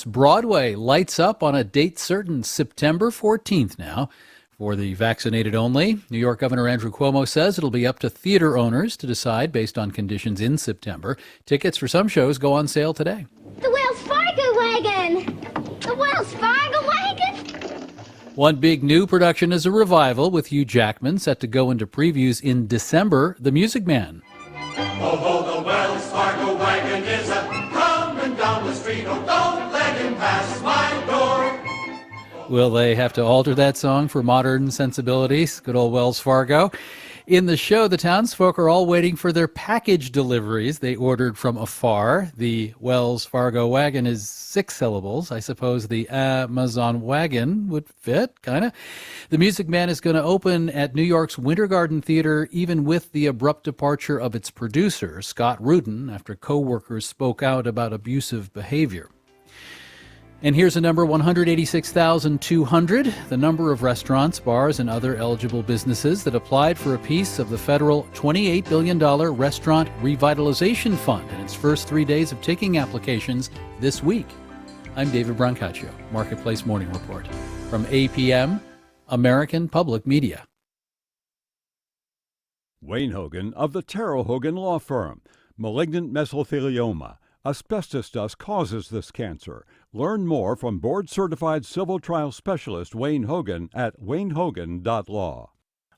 Broadway lights up on a date certain, September 14th now. For the vaccinated only, New York Governor Andrew Cuomo says it'll be up to theater owners to decide based on conditions in September. Tickets for some shows go on sale today. The Wells Fargo wagon! The Wells Fargo wagon! One big new production is a revival with Hugh Jackman set to go into previews in December, The Music Man. Ho, ho, the Wells Fargo wagon is a-coming down the street. Oh, don't let him pass my door. Will they have to alter that song for modern sensibilities? Good old Wells Fargo. In the show, the townsfolk are all waiting for their package deliveries they ordered from afar. The Wells Fargo wagon is 6 syllables. I suppose the Amazon wagon would fit, kind of. The Music Man is going to open at New York's Winter Garden Theater, even with the abrupt departure of its producer, Scott Rudin, after co-workers spoke out about abusive behavior. And here's a number, 186,200, the number of restaurants, bars, and other eligible businesses that applied for a piece of the federal $28 billion Restaurant Revitalization Fund in its first 3 days of taking applications this week. I'm David Brancaccio, Marketplace Morning Report. From APM, American Public Media. Wayne Hogan of the Terrell Hogan Law Firm. Malignant mesothelioma. Asbestos dust causes this cancer. Learn more from board-certified civil trial specialist Wayne Hogan at waynehogan.law.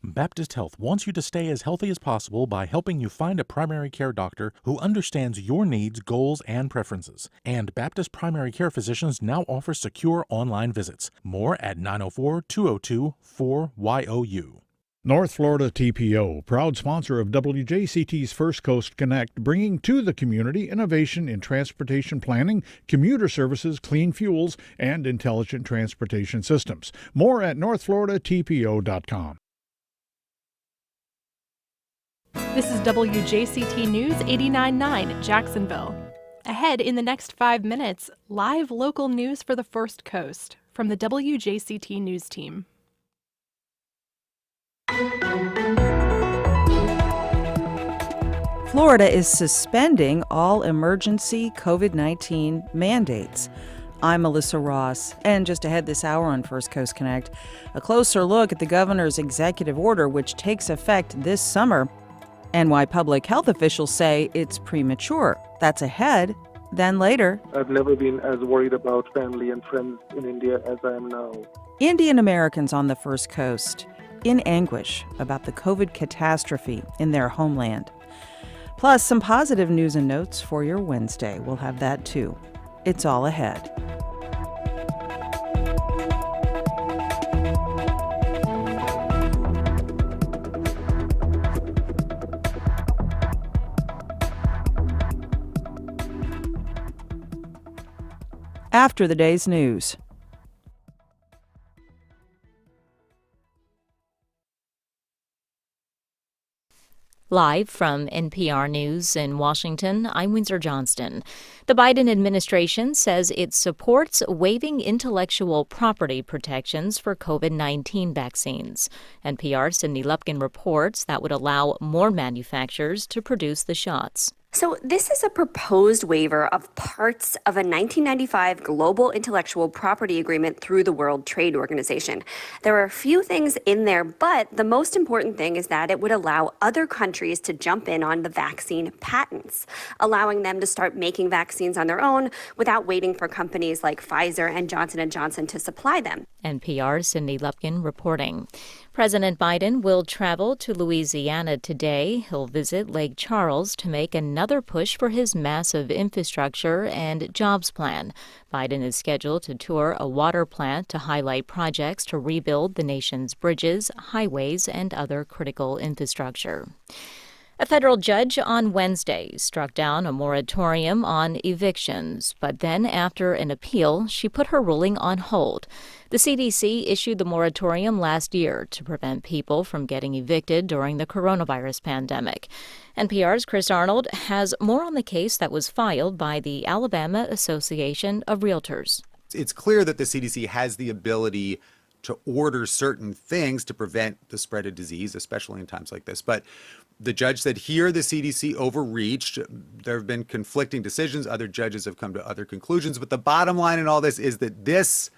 Baptist Health wants you to stay as healthy as possible by helping you find a primary care doctor who understands your needs, goals, and preferences. And Baptist primary care physicians now offer secure online visits. More at 904-202-4YOU. North Florida TPO, proud sponsor of WJCT's First Coast Connect, bringing to the community innovation in transportation planning, commuter services, clean fuels, and intelligent transportation systems. More at northfloridatpo.com. This is WJCT News 89.9 Jacksonville. Ahead in the next 5 minutes, live local news for the First Coast from the WJCT News team. Florida is suspending all emergency COVID-19 mandates. I'm Melissa Ross, and just ahead this hour on First Coast Connect, a closer look at the governor's executive order, which takes effect this summer, and why public health officials say it's premature. That's ahead, then later. I've never been as worried about family and friends in India as I am now. Indian Americans on the First Coast in anguish about the COVID catastrophe in their homeland. Plus, some positive news and notes for your Wednesday. We'll have that too. It's all ahead. After the day's news. Live from NPR News in Washington, I'm Windsor Johnston. The Biden administration says it supports waiving intellectual property protections for COVID-19 vaccines. NPR's Cindy Lupkin reports that would allow more manufacturers to produce the shots. So this is a proposed waiver of parts of a 1995 global intellectual property agreement through the World Trade Organization. There are a few things in there, but the most important thing is that it would allow other countries to jump in on the vaccine patents, allowing them to start making vaccines on their own without waiting for companies like Pfizer and Johnson & Johnson to supply them. NPR's Cindy Lupkin reporting. President Biden will travel to Louisiana today. He'll visit Lake Charles to make another push for his massive infrastructure and jobs plan. Biden is scheduled to tour a water plant to highlight projects to rebuild the nation's bridges, highways, and other critical infrastructure. A federal judge on Wednesday struck down a moratorium on evictions, but then after an appeal, she put her ruling on hold. The CDC issued the moratorium last year to prevent people from getting evicted during the coronavirus pandemic. NPR's Chris Arnold has more on the case that was filed by the Alabama Association of Realtors. It's clear that the CDC has the ability to order certain things to prevent the spread of disease, especially in times like this. But the judge said here the CDC overreached. There have been conflicting decisions. Other judges have come to other conclusions. But the bottom line in all this is that this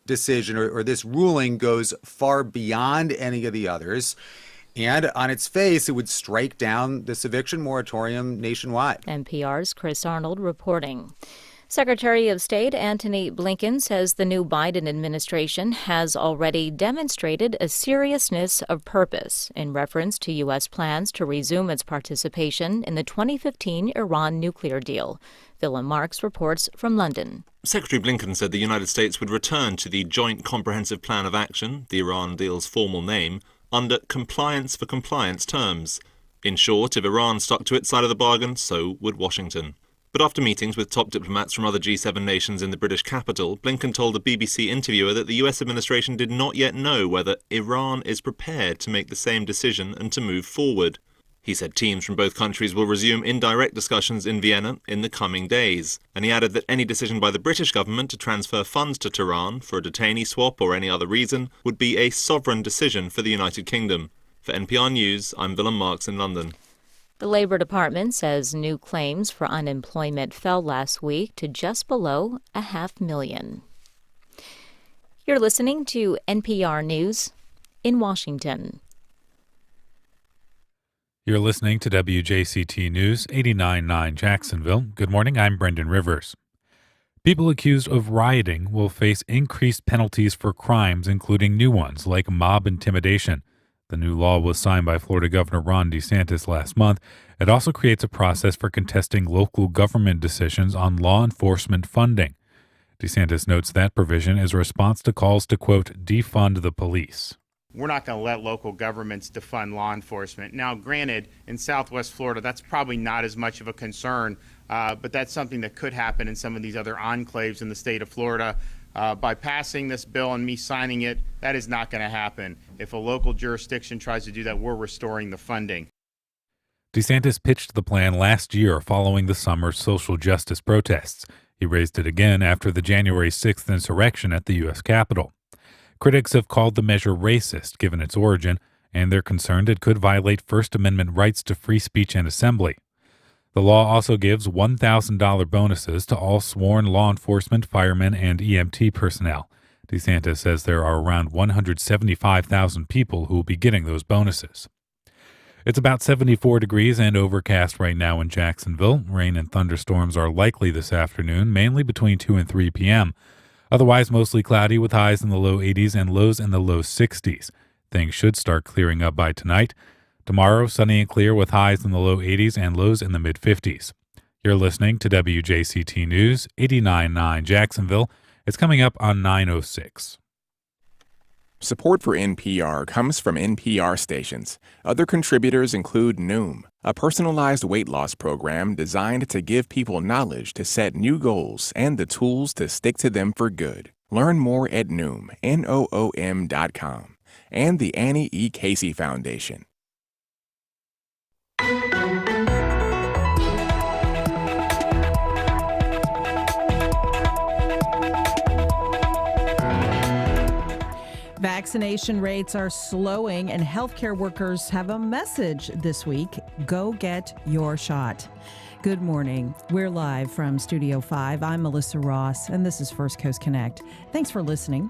decision or this ruling goes far beyond any of the others. And on its face, it would strike down this eviction moratorium nationwide. NPR's Chris Arnold reporting. Secretary of State Antony Blinken says the new Biden administration has already demonstrated a seriousness of purpose in reference to U.S. plans to resume its participation in the 2015 Iran nuclear deal. Willem Marks reports from London. Secretary Blinken said the United States would return to the Joint Comprehensive Plan of Action, the Iran deal's formal name, under compliance for compliance terms. In short, if Iran stuck to its side of the bargain, so would Washington. But after meetings with top diplomats from other G7 nations in the British capital, Blinken told a BBC interviewer that the US administration did not yet know whether Iran is prepared to make the same decision and to move forward. He said teams from both countries will resume indirect discussions in Vienna in the coming days. And he added that any decision by the British government to transfer funds to Tehran for a detainee swap or any other reason would be a sovereign decision for the United Kingdom. For NPR News, I'm Willem Marks in London. The Labor Department says new claims for unemployment fell last week to just below 500,000. You're listening to NPR News in Washington. You're listening to WJCT News 89.9 Jacksonville. Good morning, I'm Brendan Rivers. People accused of rioting will face increased penalties for crimes, including new ones like mob intimidation. The new law was signed by Florida Governor Ron DeSantis last month. It also creates a process for contesting local government decisions on law enforcement funding. DeSantis notes that provision is a response to calls to, quote, defund the police. We're not going to let local governments defund law enforcement. Now, granted, in Southwest Florida, that's probably not as much of a concern, but that's something that could happen in some of these other enclaves in the state of Florida. By passing this bill and me signing it, that is not going to happen. If a local jurisdiction tries to do that, we're restoring the funding. DeSantis pitched the plan last year following the summer's social justice protests. He raised it again after the January 6th insurrection at the U.S. Capitol. Critics have called the measure racist given its origin, and they're concerned it could violate First Amendment rights to free speech and assembly. The law also gives $1,000 bonuses to all sworn law enforcement, firemen, and EMT personnel. DeSantis says there are around 175,000 people who will be getting those bonuses. It's about 74 degrees and overcast right now in Jacksonville. Rain and thunderstorms are likely this afternoon, mainly between 2 and 3 p.m. Otherwise, mostly cloudy with highs in the low 80s and lows in the low 60s. Things should start clearing up by tonight. Tomorrow, sunny and clear with highs in the low 80s and lows in the mid-50s. You're listening to WJCT News 89.9 Jacksonville. It's coming up on 9:06. Support for NPR comes from NPR stations. Other contributors include Noom, a personalized weight loss program designed to give people knowledge to set new goals and the tools to stick to them for good. Learn more at Noom, Noom.com, and the Annie E. Casey Foundation. Vaccination rates are slowing, and healthcare workers have a message this week. Go get your shot. Good morning. We're live from Studio 5. I'm Melissa Ross, and this is First Coast Connect. Thanks for listening.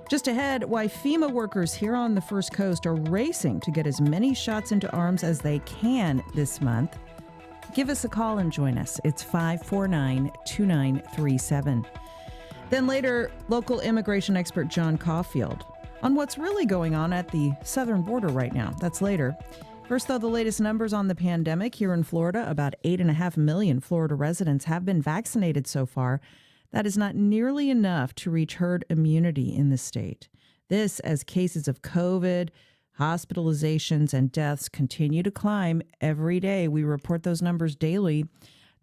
Just ahead, why FEMA workers here on the First Coast are racing to get as many shots into arms as they can this month. Give us a call and join us. It's 549-2937. Then later, local immigration expert John Caulfield on what's really going on at the southern border right now. That's later. First, though, the latest numbers on the pandemic here in Florida. About 8.5 million Florida residents have been vaccinated so far. That is not nearly enough to reach herd immunity in the state. This as cases of COVID, hospitalizations, and deaths continue to climb every day. We report those numbers daily.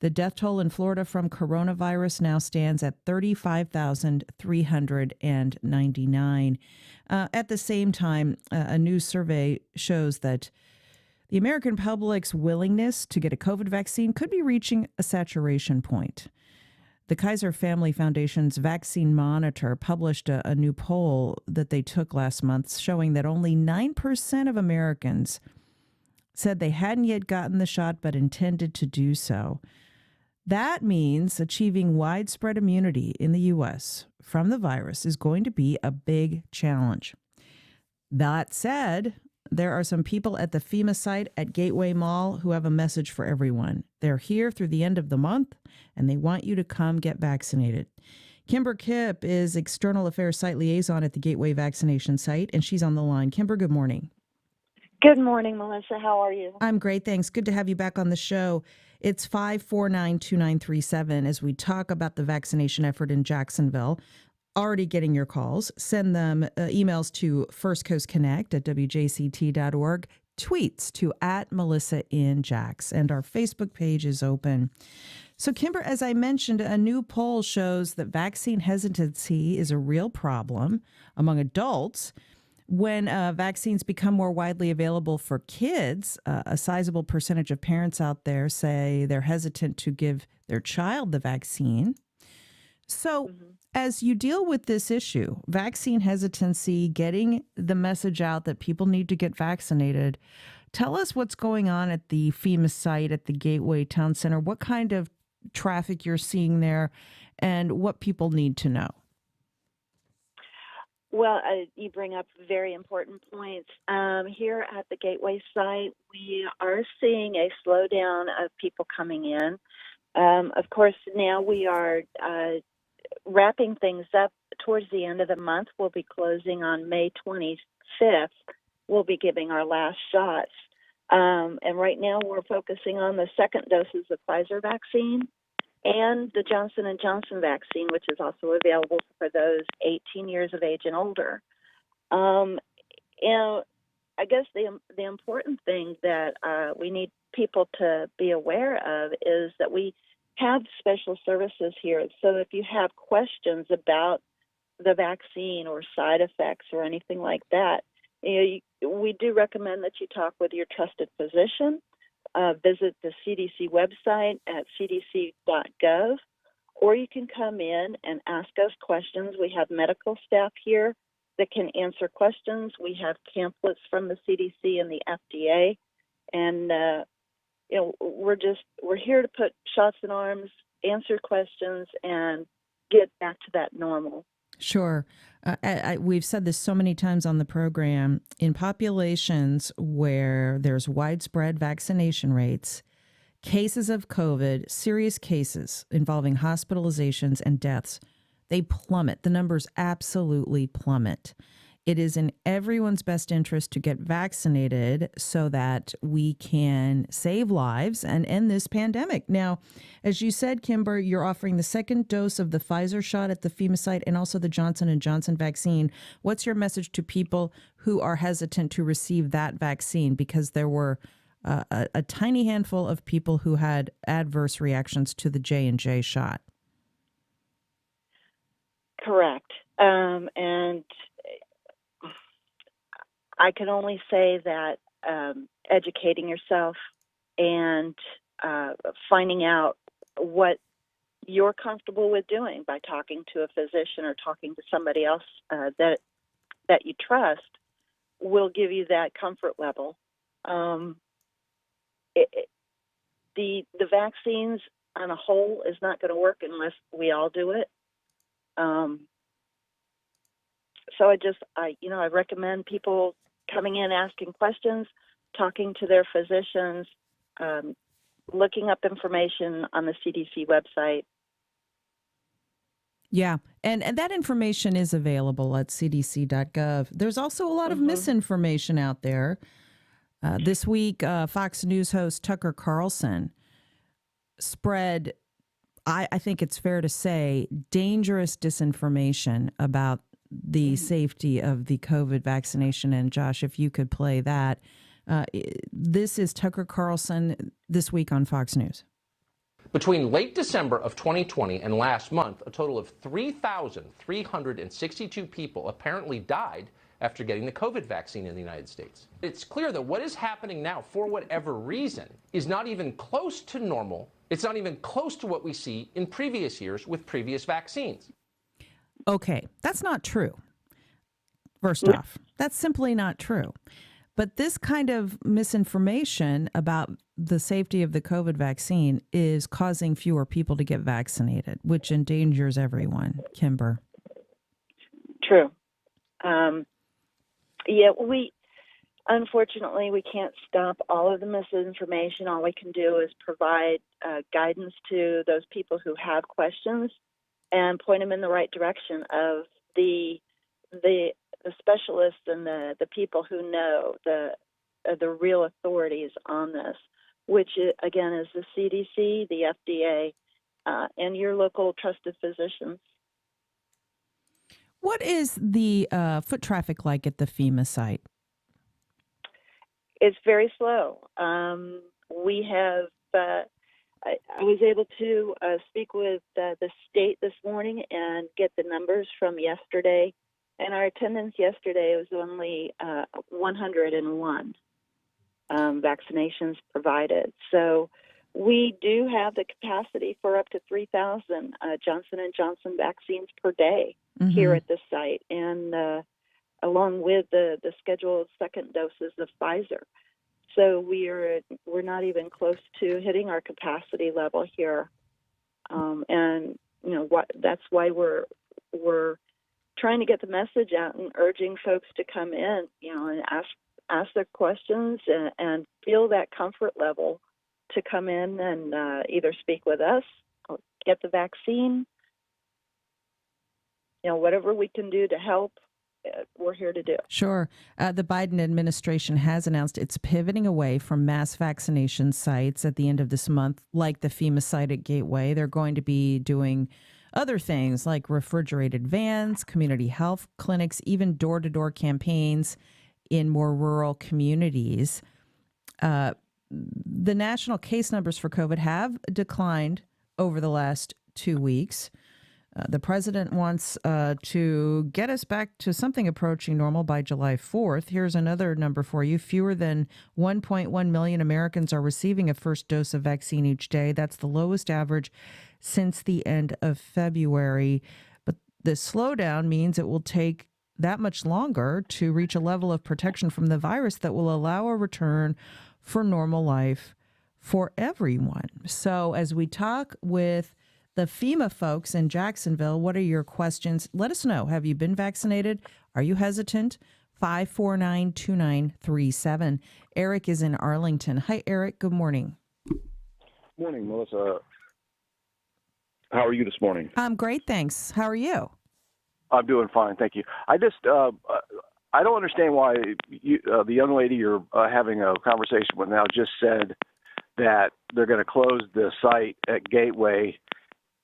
The death toll in Florida from coronavirus now stands at 35,399. At the same time, a new survey shows that the American public's willingness to get a COVID vaccine could be reaching a saturation point. The Kaiser Family Foundation's Vaccine Monitor published a new poll that they took last month showing that only 9% of Americans said they hadn't yet gotten the shot but intended to do so. That means achieving widespread immunity in the U.S. from the virus is going to be a big challenge. That said, there are some people at the FEMA site at Gateway Mall who have a message for everyone. They're here through the end of the month, and they want you to come get vaccinated. Kimber Kipp is External Affairs Site Liaison at the Gateway Vaccination Site, and she's on the line. Kimber, good morning. Good morning, Melissa. How are you? I'm great, thanks. Good to have you back on the show. It's 549-2937 as we talk about the vaccination effort in Jacksonville. Already getting your calls. Send them emails to firstcoastconnect@wjct.org, tweets to @MelissaInJax, and our Facebook page is open. So, Kimber, as I mentioned, a new poll shows that vaccine hesitancy is a real problem among adults. When vaccines become more widely available for kids, a sizable percentage of parents out there say they're hesitant to give their child the vaccine. So as you deal with this issue, vaccine hesitancy, getting the message out that people need to get vaccinated, tell us what's going on at the FEMA site at the Gateway Town Center, what kind of traffic you're seeing there, and what people need to know. Well, you bring up very important points. Here at the Gateway site, we are seeing a slowdown of people coming in. Of course, now we are wrapping things up towards the end of the month. We'll be closing on May 25th. We'll be giving our last shots. And right now we're focusing on the second doses of Pfizer vaccine and the Johnson & Johnson vaccine, which is also available for those 18 years of age and older. And I guess the important thing that we need people to be aware of is that we have special services here. So if you have questions about the vaccine or side effects or anything like that, we do recommend that you talk with your trusted physician. Visit the CDC website at cdc.gov, or you can come in and ask us questions. We have medical staff here that can answer questions. We have pamphlets from the CDC and the FDA, and we're here to put shots in arms, answer questions, and get back to that normal. Sure. We've said this so many times on the program. In populations where there's widespread vaccination rates, cases of COVID, serious cases involving hospitalizations and deaths, they plummet. The numbers absolutely plummet. It is in everyone's best interest to get vaccinated so that we can save lives and end this pandemic. Now, as you said, Kimber, you're offering the second dose of the Pfizer shot at the FEMA site and also the Johnson & Johnson vaccine. What's your message to people who are hesitant to receive that vaccine? Because there were a tiny handful of people who had adverse reactions to the J&J shot. Correct. And I can only say that educating yourself and finding out what you're comfortable with doing by talking to a physician or talking to somebody else that you trust will give you that comfort level. The vaccines on a whole is not going to work unless we all do it. So I recommend people coming in, asking questions, talking to their physicians, looking up information on the CDC website. Yeah, and that information is available at cdc.gov. There's also a lot of misinformation out there. This week, Fox News host Tucker Carlson spread, I think it's fair to say, dangerous disinformation about the safety of the COVID vaccination. And Josh, if you could play that. This is Tucker Carlson this week on Fox News. Between late December of 2020 and last month, a total of 3,362 people apparently died after getting the COVID vaccine in the United States. It's clear that what is happening now, for whatever reason, is not even close to normal. It's not even close to what we see in previous years with previous vaccines. Okay, that's not true. First off, that's simply not true. But this kind of misinformation about the safety of the COVID vaccine is causing fewer people to get vaccinated, which endangers everyone. Kimber. True. Unfortunately, we can't stop all of the misinformation. All we can do is provide guidance to those people who have questions and point them in the right direction of the specialists and the people who know the real authorities on this, which again is the CDC, the FDA, and your local trusted physicians. What is the foot traffic like at the FEMA site? It's very slow. We have. I was able to speak with the state this morning and get the numbers from yesterday, and our attendance yesterday was only 101 vaccinations provided. So we do have the capacity for up to 3,000 Johnson & Johnson vaccines per day here at this site, and along with the scheduled second doses of Pfizer. So we're not even close to hitting our capacity level here, and that's why we're trying to get the message out and urging folks to come in, and ask their questions and feel that comfort level to come in and either speak with us or get the vaccine. Whatever we can do to help, we're here to do. Sure. The Biden administration has announced it's pivoting away from mass vaccination sites at the end of this month, like the FEMA site at Gateway. They're going to be doing other things like refrigerated vans, community health clinics, even door-to-door campaigns in more rural communities. The national case numbers for COVID have declined over the last 2 weeks. The president wants to get us back to something approaching normal by July 4th. Here's another number for you. Fewer than 1.1 million Americans are receiving a first dose of vaccine each day. That's the lowest average since the end of February. But this slowdown means it will take that much longer to reach a level of protection from the virus that will allow a return for normal life for everyone. So as we talk with the FEMA folks in Jacksonville, what are your questions? Let us know. Have you been vaccinated? Are you hesitant? 549-2937. Eric is in Arlington. Hi, Eric. Good morning. Morning, Melissa. How are you this morning? I'm great, thanks. How are you? I'm doing fine, thank you. I just I don't understand why the young lady you're having a conversation with now just said that they're going to close the site at Gateway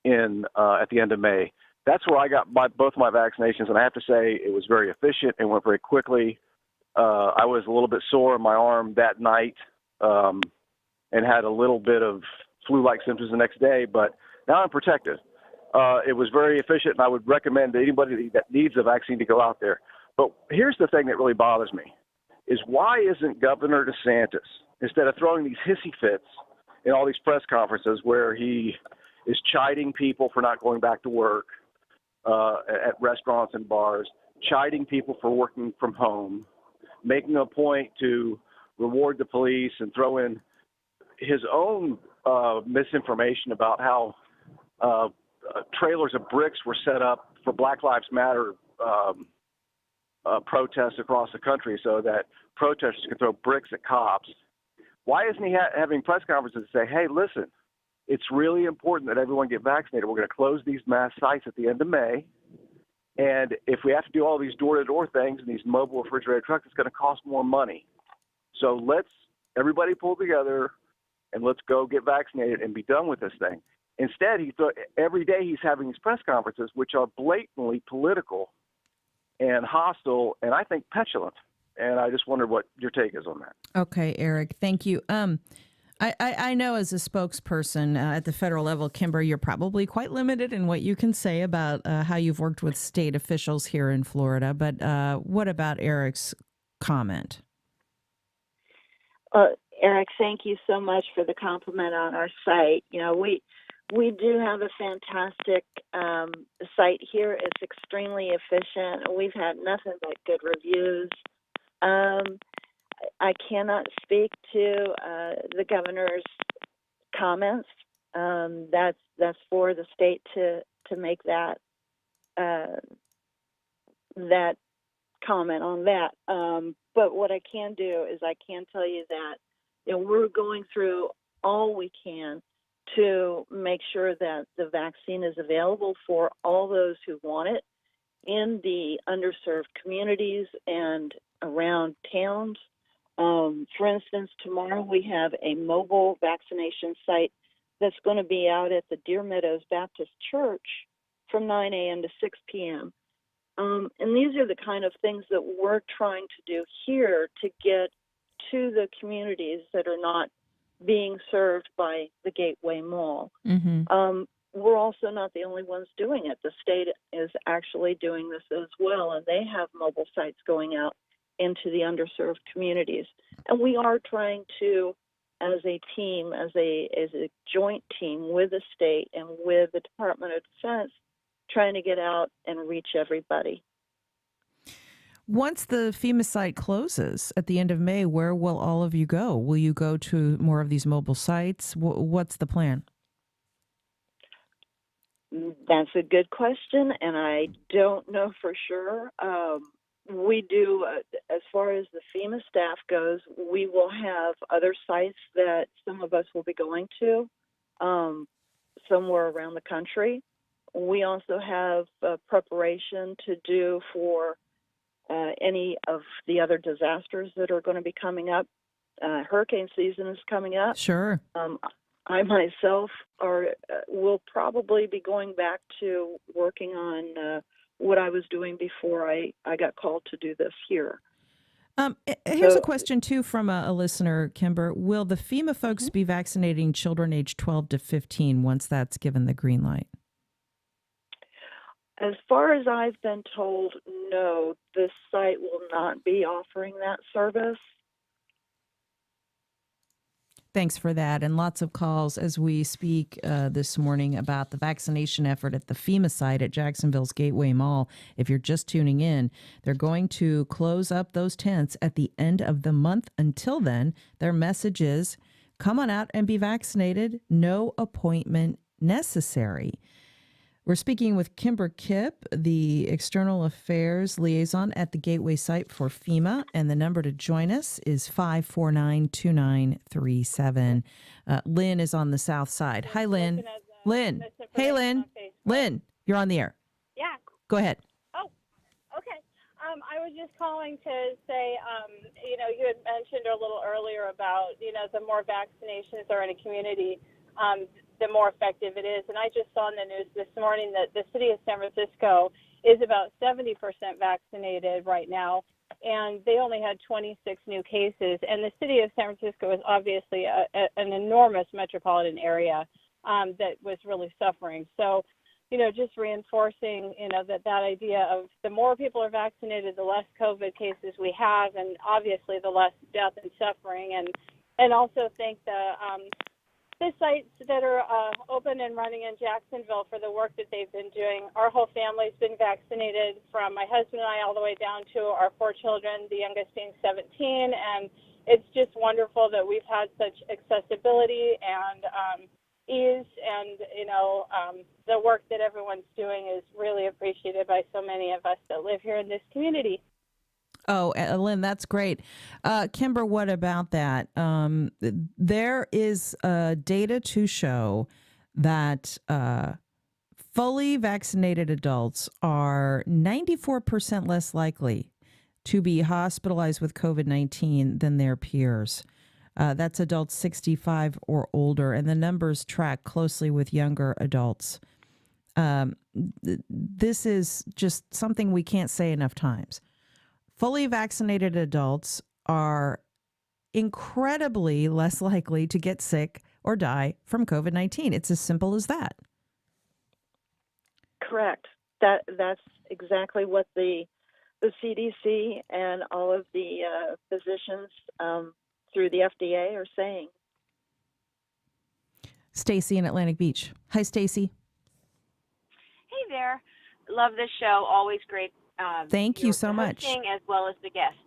at the end of May. That's where I got both my vaccinations, and I have to say it was very efficient and went very quickly. I was a little bit sore in my arm that night and had a little bit of flu-like symptoms the next day, but now I'm protected. It was very efficient, and I would recommend to anybody that needs a vaccine to go out there. But here's the thing that really bothers me, is why isn't Governor DeSantis, instead of throwing these hissy fits in all these press conferences where he is chiding people for not going back to work at restaurants and bars, chiding people for working from home, making a point to reward the police and throw in his own misinformation about how trailers of bricks were set up for Black Lives Matter protests across the country so that protesters can throw bricks at cops. Why isn't he having press conferences to say, hey, listen, it's really important that everyone get vaccinated. We're going to close these mass sites at the end of May. And if we have to do all these door-to-door things and these mobile refrigerated trucks, it's going to cost more money. So let's everybody pull together and let's go get vaccinated and be done with this thing. Instead, every day he's having these press conferences, which are blatantly political and hostile and I think petulant. And I just wondered what your take is on that. Okay, Eric, thank you. I know as a spokesperson at the federal level, Kimber, you're probably quite limited in what you can say about how you've worked with state officials here in Florida. But what about Eric's comment? Eric, thank you so much for the compliment on our site. You know, we do have a fantastic site here. It's extremely efficient. We've had nothing but good reviews. I cannot speak to the governor's comments. That's for the state to make that comment on that. But what I can do is I can tell you that we're going through all we can to make sure that the vaccine is available for all those who want it in the underserved communities and around towns. For instance, tomorrow we have a mobile vaccination site that's going to be out at the Deer Meadows Baptist Church from 9 a.m. to 6 p.m. And these are the kind of things that we're trying to do here to get to the communities that are not being served by the Gateway Mall. Mm-hmm. We're also not the only ones doing it. The state is actually doing this as well, and they have mobile sites going out into the underserved communities. And we are trying to, as a team, as a joint team with the state and with the Department of Defense, trying to get out and reach everybody. Once the FEMA site closes at the end of May, where will all of you go? Will you go to more of these mobile sites? What's the plan? That's a good question, and I don't know for sure. We do, as far as the FEMA staff goes, we will have other sites that some of us will be going to somewhere around the country. We also have preparation to do for any of the other disasters that are going to be coming up. Hurricane season is coming up. Sure. I myself will probably be going back to working on what I was doing before I got called to do this here. Here's a question, too, from a listener, Kimber. Will the FEMA folks be vaccinating children aged 12 to 15 once that's given the green light? As far as I've been told, no, this site will not be offering that service. Thanks for that. And lots of calls as we speak this morning about the vaccination effort at the FEMA site at Jacksonville's Gateway Mall. If you're just tuning in, they're going to close up those tents at the end of the month. Until then, their message is, come on out and be vaccinated. No appointment necessary. We're speaking with Kimber Kipp, the External Affairs Liaison at the Gateway site for FEMA, and the number to join us is 549-2937. Lynn is on the south side. Hi, Lynn. Lynn. Hey, Lynn. Lynn, you're on the air. Yeah. Go ahead. Oh, okay. I was just calling to say, you had mentioned a little earlier about, the more vaccinations are in a community, the more effective it is. And I just saw in the news this morning that the city of San Francisco is about 70% vaccinated right now, and they only had 26 new cases. And the city of San Francisco is obviously an enormous metropolitan area that was really suffering. So, just reinforcing, that idea of the more people are vaccinated, the less COVID cases we have, and obviously the less death and suffering. And also thank the sites that are open and running in Jacksonville for the work that they've been doing. Our whole family's been vaccinated, from my husband and I all the way down to our 4 children, the youngest being 17. And it's just wonderful that we've had such accessibility and ease. And, the work that everyone's doing is really appreciated by so many of us that live here in this community. Oh, Lynn, that's great. Kimber, what about that? There is data to show that fully vaccinated adults are 94% less likely to be hospitalized with COVID-19 than their peers. That's adults 65 or older, and the numbers track closely with younger adults. This is just something we can't say enough times. Fully vaccinated adults are incredibly less likely to get sick or die from COVID-19. It's as simple as that. Correct. That's exactly what the CDC and all of the physicians through the FDA are saying. Stacy in Atlantic Beach. Hi, Stacy. Hey there. Love this show. Always great. Thank you so much. As well as the guests.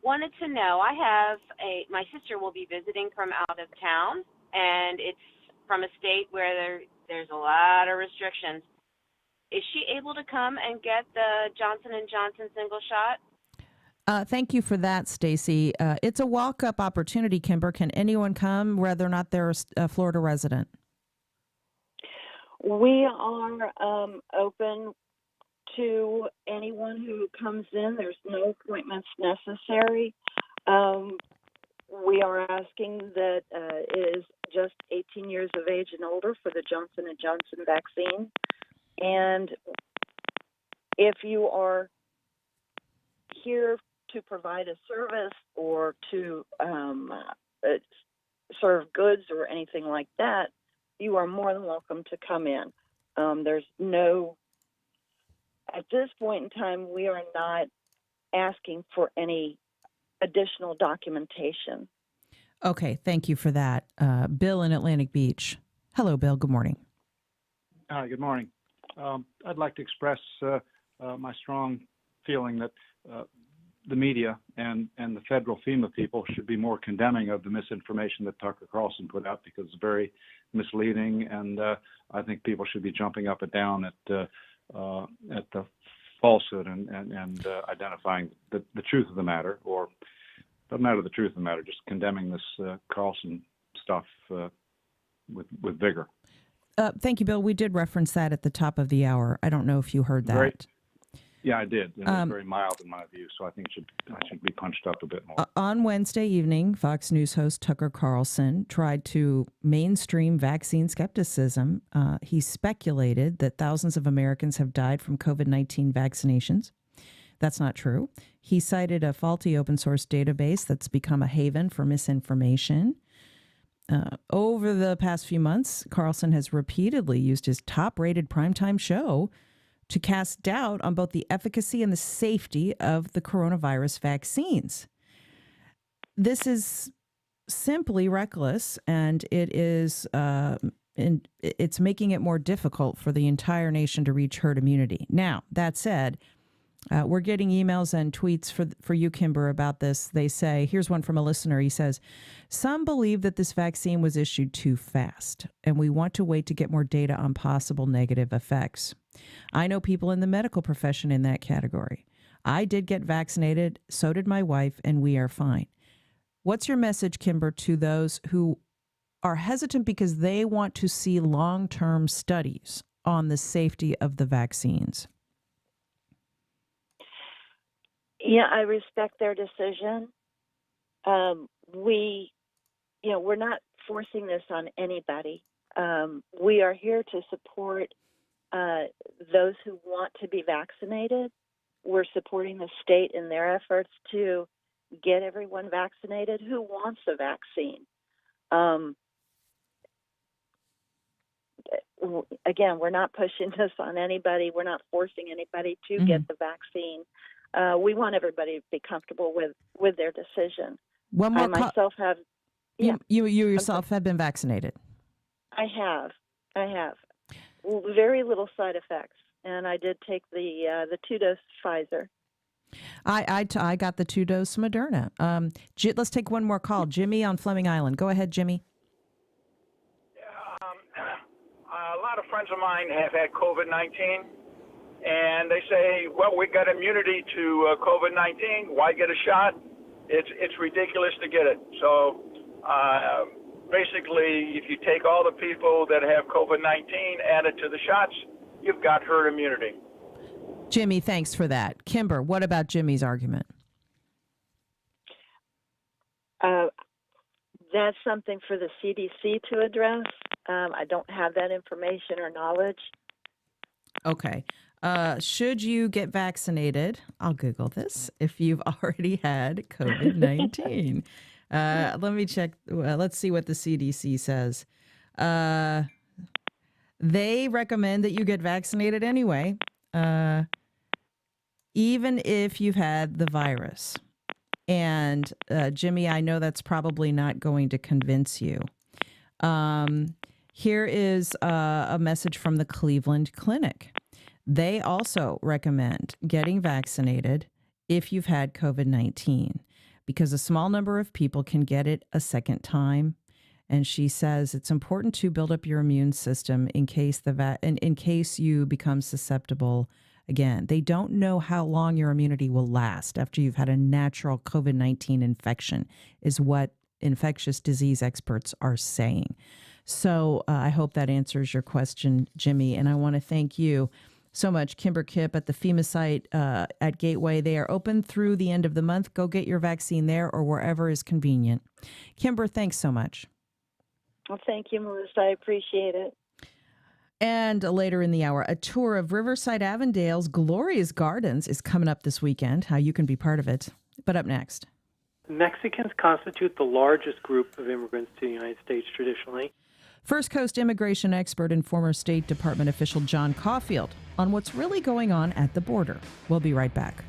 Wanted to know, my sister will be visiting from out of town, and it's from a state where there's a lot of restrictions. Is she able to come and get the Johnson & Johnson single shot? Thank you for that, Stacy. It's a walk-up opportunity, Kimber. Can anyone come, whether or not they're a Florida resident? We are open to anyone who comes in. There's no appointments necessary. We are asking that it is just 18 years of age and older for the Johnson & Johnson vaccine. And if you are here to provide a service or to serve goods or anything like that, you are more than welcome to come in. At this point in time, we are not asking for any additional documentation. Okay, thank you for that. Bill in Atlantic Beach. Hello, Bill. Good morning. Hi, good morning. I'd like to express my strong feeling that the media and the federal FEMA people should be more condemning of the misinformation that Tucker Carlson put out, because it's very misleading, and I think people should be jumping up and down at the falsehood and identifying the truth of the matter, or doesn't matter the truth of the matter, just condemning this Carlson stuff with vigor. Thank you, Bill. We did reference that at the top of the hour. I don't know if you heard that. Great. Yeah, I did. And it was very mild in my view, so I think I should be punched up a bit more. On Wednesday evening, Fox News host Tucker Carlson tried to mainstream vaccine skepticism. He speculated that thousands of Americans have died from COVID-19 vaccinations. That's not true. He cited a faulty open source database that's become a haven for misinformation. Over the past few months, Carlson has repeatedly used his top-rated primetime show to cast doubt on both the efficacy and the safety of the coronavirus vaccines. This is simply reckless, and it's making it more difficult for the entire nation to reach herd immunity. Now, that said, we're getting emails and tweets for you, Kimber, about this. They say, here's one from a listener. He says, some believe that this vaccine was issued too fast, and we want to wait to get more data on possible negative effects. I know people in the medical profession in that category. I did get vaccinated, so did my wife, and we are fine. What's your message, Kimber, to those who are hesitant because they want to see long-term studies on the safety of the vaccines? Yeah, I respect their decision. We're not forcing this on anybody. We are here to support those who want to be vaccinated. We're supporting the state in their efforts to get everyone vaccinated who wants a vaccine. Again, we're not pushing this on anybody. We're not forcing anybody to get the vaccine. We want everybody to be comfortable with their decision. One more I myself have. Yeah. You yourself have been vaccinated. I have. Very little side effects, and I did take the 2-dose Pfizer. I got the 2-dose Moderna. Let's take one more call. Jimmy on Fleming Island. Go ahead, Jimmy. A lot of friends of mine have had COVID-19, and they say, well, we got immunity to COVID-19. Why get a shot? It's ridiculous to get it. So basically, if you take all the people that have COVID-19, add it to the shots, you've got herd immunity. Jimmy, thanks for that. Kimber, what about Jimmy's argument? That's something for the CDC to address. I don't have that information or knowledge. Okay. Should you get vaccinated? I'll Google this. If you've already had COVID-19. Let me check. Let's see what the CDC says. They recommend that you get vaccinated anyway, even if you've had the virus. And Jimmy, I know that's probably not going to convince you. Here is a message from the Cleveland Clinic. They also recommend getting vaccinated if you've had COVID-19 because a small number of people can get it a second time. And she says it's important to build up your immune system in case in case you become susceptible again. They don't know how long your immunity will last after you've had a natural COVID-19 infection, is what infectious disease experts are saying. So I hope that answers your question, Jimmy. And I want to thank you so much, Kimber Kipp at the FEMA site at Gateway. They are open through the end of the month. Go get your vaccine there or wherever is convenient. Kimber, thanks so much. Well, thank you, Melissa. I appreciate it. And later in the hour, a tour of Riverside Avondale's Glorious Gardens is coming up this weekend, how you can be part of it. But up next. Mexicans constitute the largest group of immigrants to the United States traditionally. First Coast immigration expert and former State Department official John Caulfield on what's really going on at the border. We'll be right back.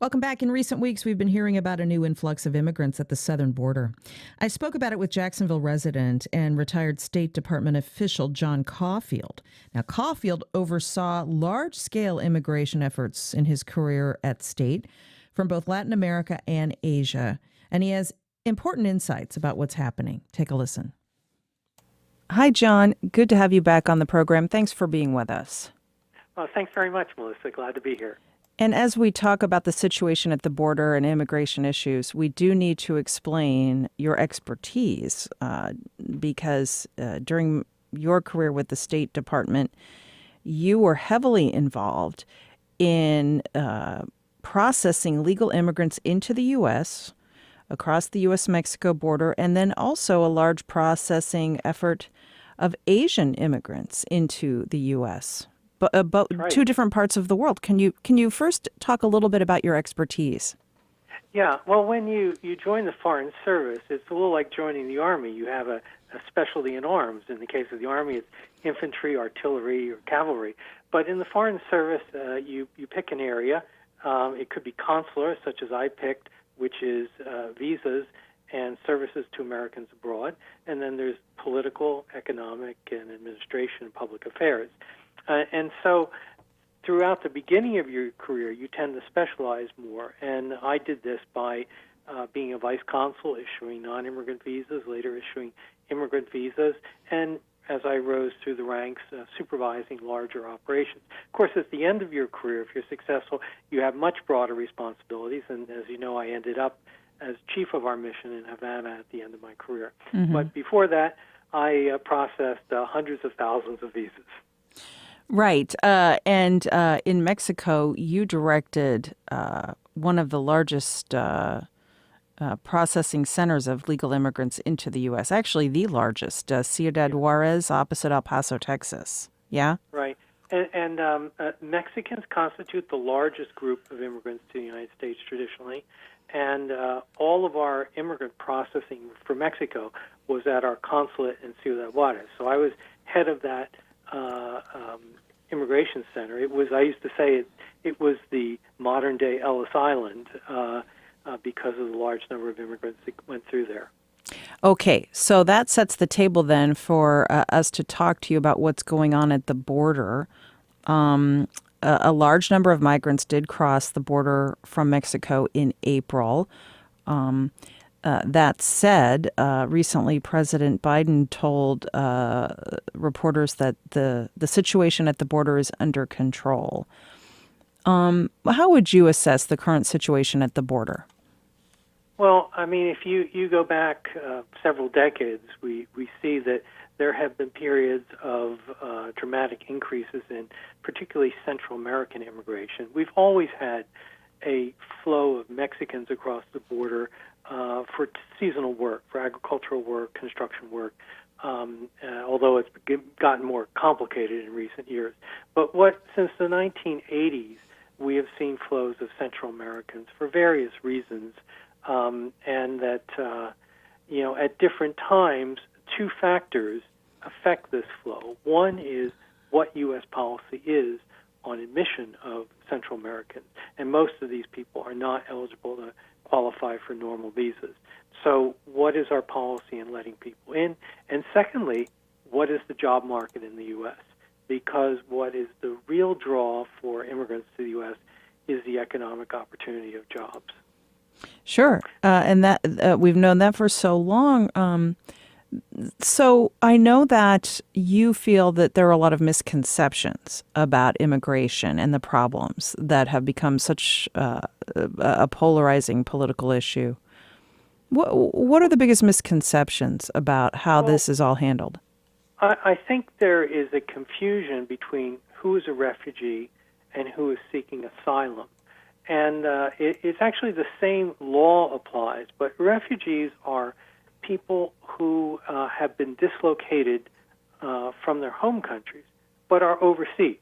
Welcome back. In recent weeks, we've been hearing about a new influx of immigrants at the southern border. I spoke about it with Jacksonville resident and retired State Department official John Caulfield. Now, Caulfield oversaw large-scale immigration efforts in his career at State from both Latin America and Asia, and he has important insights about what's happening. Take a listen. Hi, John. Good to have you back on the program. Thanks for being with us. Thanks very much, Melissa. Glad to be here. And as we talk about the situation at the border and immigration issues, we do need to explain your expertise because during your career with the State Department, you were heavily involved in processing legal immigrants into the U.S., across the U.S.-Mexico border, and then also a large processing effort of Asian immigrants into the U.S., but right. Two different parts of the world. Can you first talk a little bit about your expertise? Yeah, well, when you join the Foreign Service, it's a little like joining the Army. You have a specialty in arms. In the case of the Army, it's infantry, artillery, or cavalry. But in the Foreign Service, you pick an area. It could be consular, such as I picked, which is visas and services to Americans abroad. And then there's political, economic, and administration and public affairs. And so throughout the beginning of your career, you tend to specialize more. And I did this by being a vice consul, issuing non-immigrant visas, later issuing immigrant visas, and as I rose through the ranks, supervising larger operations. Of course, at the end of your career, if you're successful, you have much broader responsibilities. And as you know, I ended up as chief of our mission in Havana at the end of my career. Mm-hmm. But before that, I processed hundreds of thousands of visas. Right. And in Mexico, you directed one of the largest processing centers of legal immigrants into the U.S., actually the largest, Ciudad Juarez, opposite El Paso, Texas. Yeah? Right. And Mexicans constitute the largest group of immigrants to the United States traditionally. And all of our immigrant processing for Mexico was at our consulate in Ciudad Juarez. So I was head of that immigration center. It was, I used to say, it was the modern-day Ellis Island because of the large number of immigrants that went through there. Okay, so that sets the table then for us to talk to you about what's going on at the border. A large number of migrants did cross the border from Mexico in April. That said, recently President Biden told reporters that the situation at the border is under control. How would you assess the current situation at the border? Well, I mean, if you go back several decades, we see that there have been periods of dramatic increases in particularly Central American immigration. We've always had a flow of Mexicans across the border for seasonal work, for agricultural work, construction work, although it's gotten more complicated in recent years. But since the 1980s, we have seen flows of Central Americans for various reasons, and that, at different times, two factors affect this flow. One is what U.S. policy is on admission of Central Americans, and most of these people are not eligible to qualify for normal visas. So what is our policy in letting people in? And secondly, what is the job market in the U.S.? Because what is the real draw for immigrants to the U.S. is the economic opportunity of jobs. Sure, and that we've known that for so long. So I know that you feel that there are a lot of misconceptions about immigration and the problems that have become such a polarizing political issue. What are the biggest misconceptions about how this is all handled? I think there is a confusion between who is a refugee and who is seeking asylum. And it's actually the same law applies, but refugees are people who have been dislocated from their home countries, but are overseas,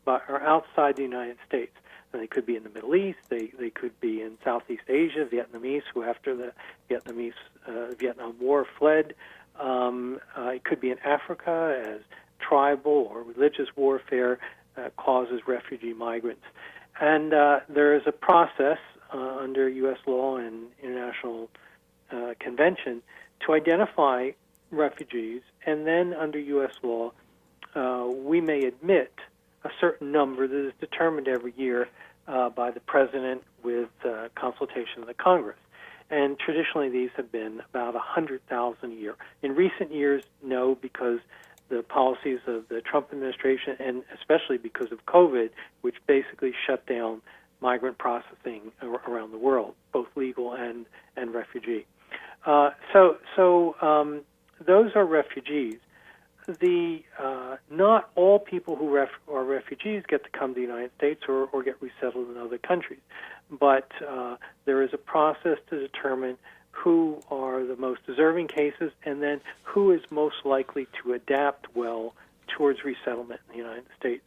but are outside the United States. And they could be in the Middle East, they could be in Southeast Asia, Vietnamese who after the Vietnam War fled. It could be in Africa as tribal or religious warfare causes refugee migrants. And there is a process under U.S. law and international convention to identify refugees, and then under U.S. law, we may admit a certain number that is determined every year by the President with consultation of the Congress. And traditionally, these have been about 100,000 a year. In recent years, no, because the policies of the Trump administration, and especially because of COVID, which basically shut down migrant processing around the world, both legal and refugee. So those are refugees. Not all people who are refugees get to come to the United States or get resettled in other countries, but there is a process to determine who are the most deserving cases, and then who is most likely to adapt well towards resettlement in the United States.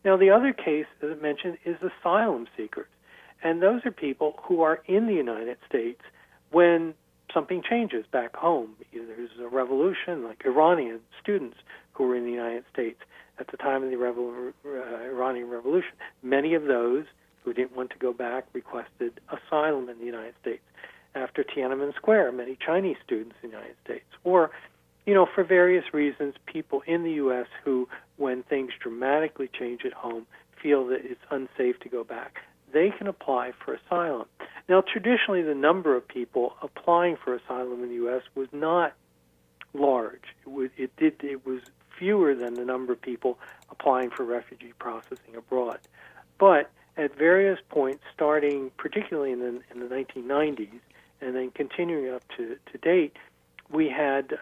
Now, the other case, as I mentioned, is asylum seekers. And those are people who are in the United States when something changes back home. Either there's a revolution, like Iranian students who were in the United States at the time of the Iranian Revolution. Many of those who didn't want to go back requested asylum in the United States. After Tiananmen Square, many Chinese students in the United States. Or, for various reasons, people in the U.S. who, when things dramatically change at home, feel that it's unsafe to go back. They can apply for asylum. Now, traditionally, the number of people applying for asylum in the U.S. was not large. It was fewer than the number of people applying for refugee processing abroad. But at various points, starting particularly in the 1990s, and then continuing up to date, we had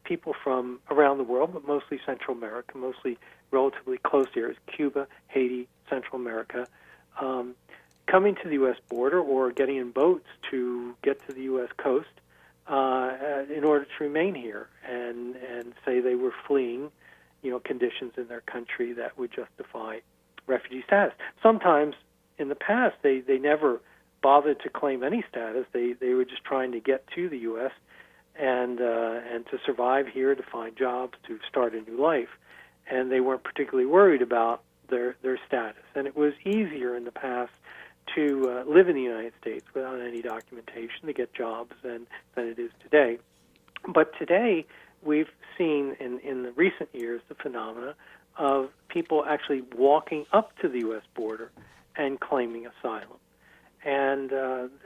people from around the world, but mostly Central America, mostly relatively close areas, Cuba, Haiti, Central America, coming to the U.S. border or getting in boats to get to the U.S. coast in order to remain here and say they were fleeing, conditions in their country that would justify refugee status. Sometimes in the past, they never bothered to claim any status. They were just trying to get to the U.S. and to survive here, to find jobs, to start a new life, and they weren't particularly worried about their status. And it was easier in the past to live in the United States without any documentation to get jobs than it is today. But today, we've seen in the recent years the phenomena of people actually walking up to the U.S. border and claiming asylum. And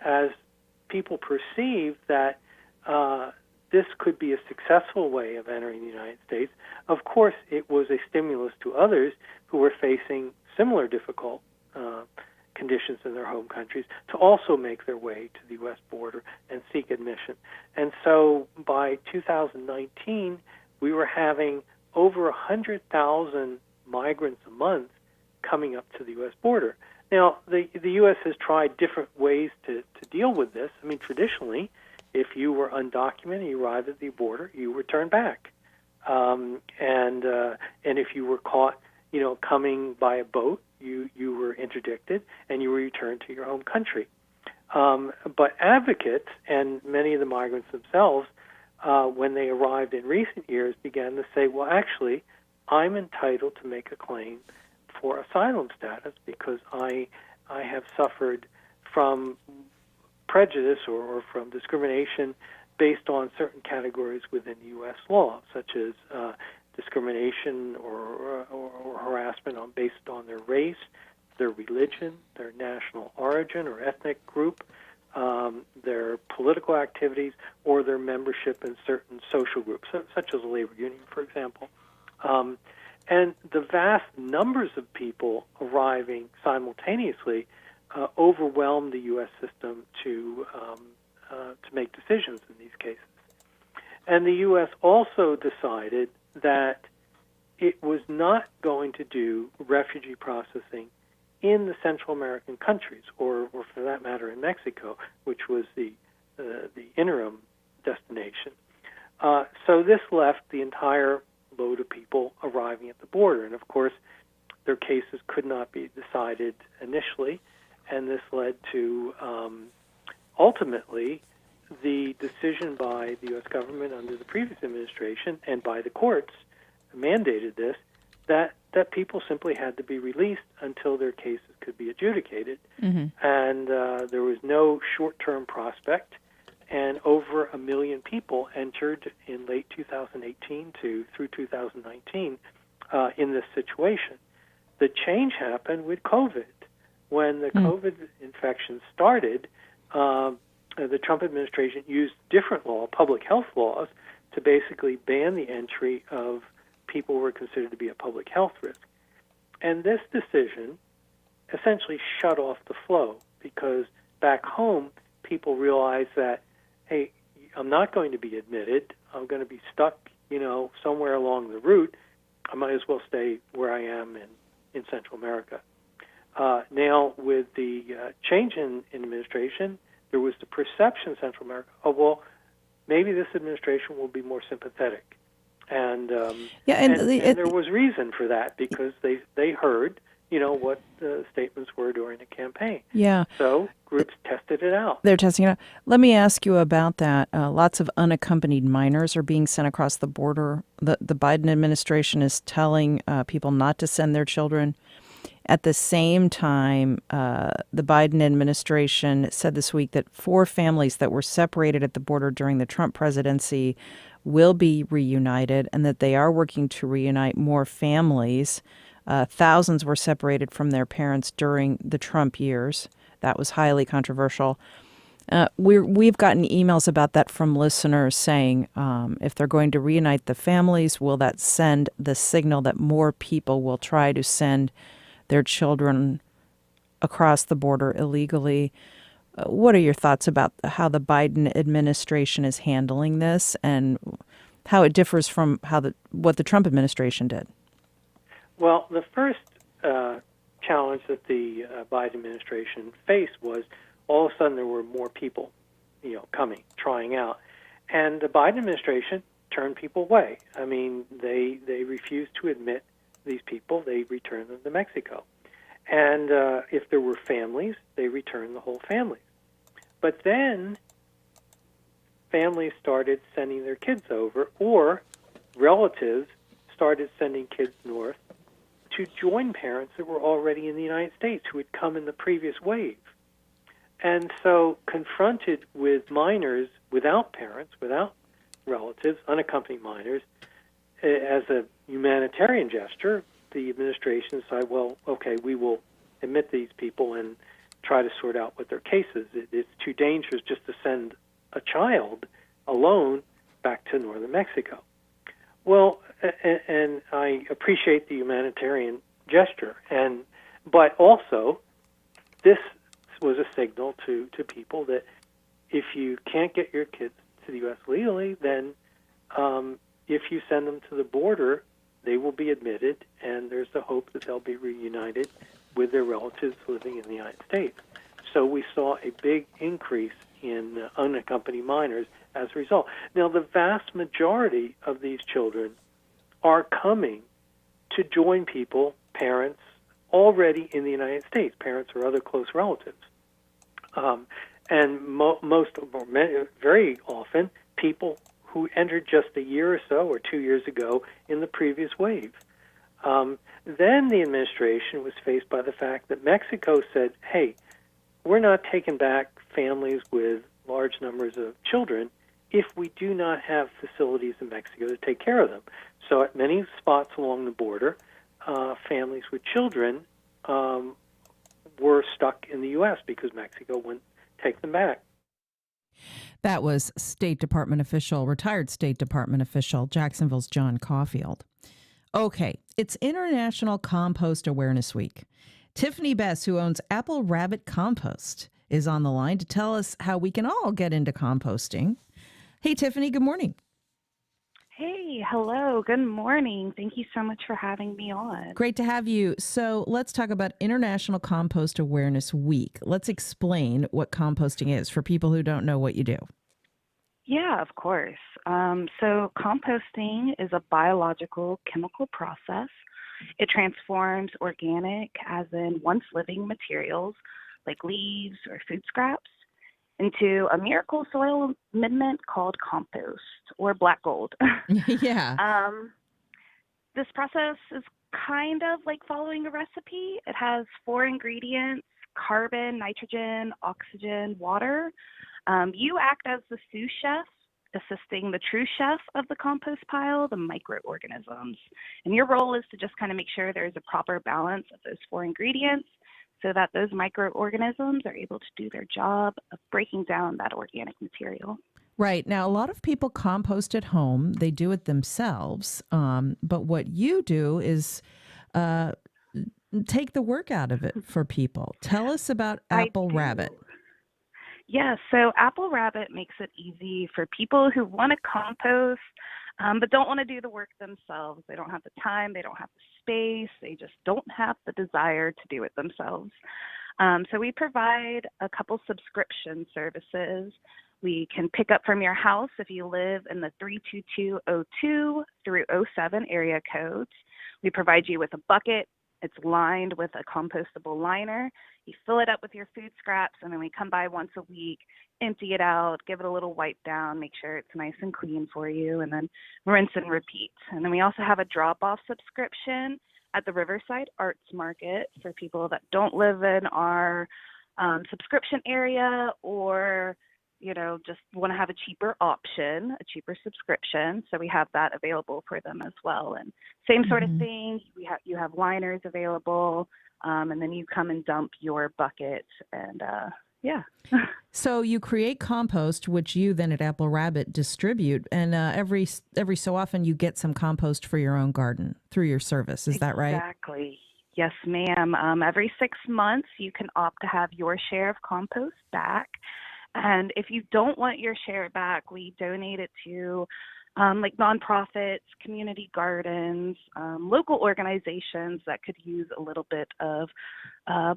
as people perceived that this could be a successful way of entering the United States, of course it was a stimulus to others who were facing similar difficult conditions in their home countries to also make their way to the U.S. border and seek admission. And so by 2019, we were having over 100,000 migrants a month coming up to the U.S. border. Now, the U.S. has tried different ways to deal with this. I mean, traditionally, if you were undocumented, you arrived at the border, you were turned back. And if you were caught, coming by a boat, you were interdicted and you were returned to your home country. But advocates and many of the migrants themselves, when they arrived in recent years, began to say, well, actually, I'm entitled to make a claim for asylum status because I have suffered from prejudice or from discrimination based on certain categories within U.S. law, such as discrimination or harassment based on their race, their religion, their national origin or ethnic group, their political activities, or their membership in certain social groups, such as a labor union, for example. And the vast numbers of people arriving simultaneously overwhelmed the U.S. system to make decisions in these cases. And the U.S. also decided that it was not going to do refugee processing in the Central American countries, or for that matter in Mexico, which was the interim destination. So this left the entire load of people arriving at the border. And of course, their cases could not be decided initially, and this led to ultimately the decision by the U.S. government under the previous administration and by the courts mandated this, that people simply had to be released until their cases could be adjudicated. Mm-hmm. And there was no short-term prospect, and over 1 million people entered in late 2018 through 2019 in this situation. The change happened with COVID. When the COVID infection started, the Trump administration used different public health laws, to basically ban the entry of people who were considered to be a public health risk. And this decision essentially shut off the flow, because back home, people realized that, hey, I'm not going to be admitted. I'm going to be stuck, somewhere along the route. I might as well stay where I am in Central America. Now, with the change in administration, there was the perception in Central America, maybe this administration will be more sympathetic. And there was reason for that, because they heard, what the statements were during the campaign. Yeah. So groups tested it out. They're testing it out. Let me ask you about that. Lots of unaccompanied minors are being sent across the border. The Biden administration is telling people not to send their children. At the same time, the Biden administration said this week that 4 families that were separated at the border during the Trump presidency will be reunited, and that they are working to reunite more families. Thousands were separated from their parents during the Trump years. That was highly controversial. We've gotten emails about that from listeners saying if they're going to reunite the families, will that send the signal that more people will try to send their children across the border illegally? What are your thoughts about how the Biden administration is handling this, and how it differs from what the Trump administration did? Well, the first challenge that the Biden administration faced was all of a sudden there were more people, coming, trying out, and the Biden administration turned people away. I mean, they refused to admit these people. They returned them to Mexico. And if there were families, they returned the whole family. But then families started sending their kids over, or relatives started sending kids north to join parents that were already in the United States who had come in the previous wave. And so confronted with minors without parents, without relatives, unaccompanied minors, as a humanitarian gesture, the administration decided, well, okay, we will admit these people and try to sort out what their case is. It's too dangerous just to send a child alone back to northern Mexico. Well, and I appreciate the humanitarian gesture, but also this was a signal to people that if you can't get your kids to the U.S. legally, then if you send them to the border, they will be admitted, and there's the hope that they'll be reunited with their relatives living in the United States. So we saw a big increase in unaccompanied minors as a result. Now, the vast majority of these children are coming to join people, parents, already in the United States, parents or other close relatives. And very often, people who entered just a year or so or 2 years ago in the previous wave. Then the administration was faced by the fact that Mexico said, hey, we're not taking back families with large numbers of children if we do not have facilities in Mexico to take care of them. So at many spots along the border, families with children were stuck in the U.S. because Mexico wouldn't take them back. That was retired State Department official, Jacksonville's John Caulfield. Okay, it's International Compost Awareness Week. Tiffany Bess, who owns Apple Rabbit Compost, is on the line to tell us how we can all get into composting. Hey, Tiffany, good morning. Hey, hello. Good morning. Thank you so much for having me on. Great to have you. So let's talk about International Compost Awareness Week. Let's explain what composting is for people who don't know what you do. Yeah, of course. So composting is a biological chemical process. It transforms organic, as in once living materials like leaves or food scraps, into a miracle soil amendment called compost or black gold. Yeah. This process is kind of like following a recipe. It has 4 ingredients: carbon, nitrogen, oxygen, water. You act as the sous chef, assisting the true chef of the compost pile, the microorganisms. And your role is to just kind of make sure there's a proper balance of those 4 ingredients so that those microorganisms are able to do their job of breaking down that organic material. Right. Now, a lot of people compost at home. They do it themselves. But what you do is take the work out of it for people. Tell us about Apple Rabbit. Yeah, so Apple Rabbit makes it easy for people who want to compost but don't want to do the work themselves. They don't have the time, they don't have the space, they just don't have the desire to do it themselves. So we provide a couple subscription services. We can pick up from your house if you live in the 32202 through 07 area codes. We provide you with a bucket. It's lined with a compostable liner. You fill it up with your food scraps, and then we come by once a week, empty it out, give it a little wipe down, make sure it's nice and clean for you, and then rinse and repeat. And then we also have a drop-off subscription at the Riverside Arts Market for people that don't live in our subscription area, or just want to have a cheaper option, a cheaper subscription. So we have that available for them as well. And same sort of thing. You have liners available, and then you come and dump your bucket, and yeah. So you create compost, which you then at Apple Rabbit distribute, and every so often you get some compost for your own garden through your service. Is that right? Exactly. Yes, ma'am. Every 6 months you can opt to have your share of compost back. And if you don't want your share back, we donate it to like nonprofits, community gardens, local organizations that could use a little bit of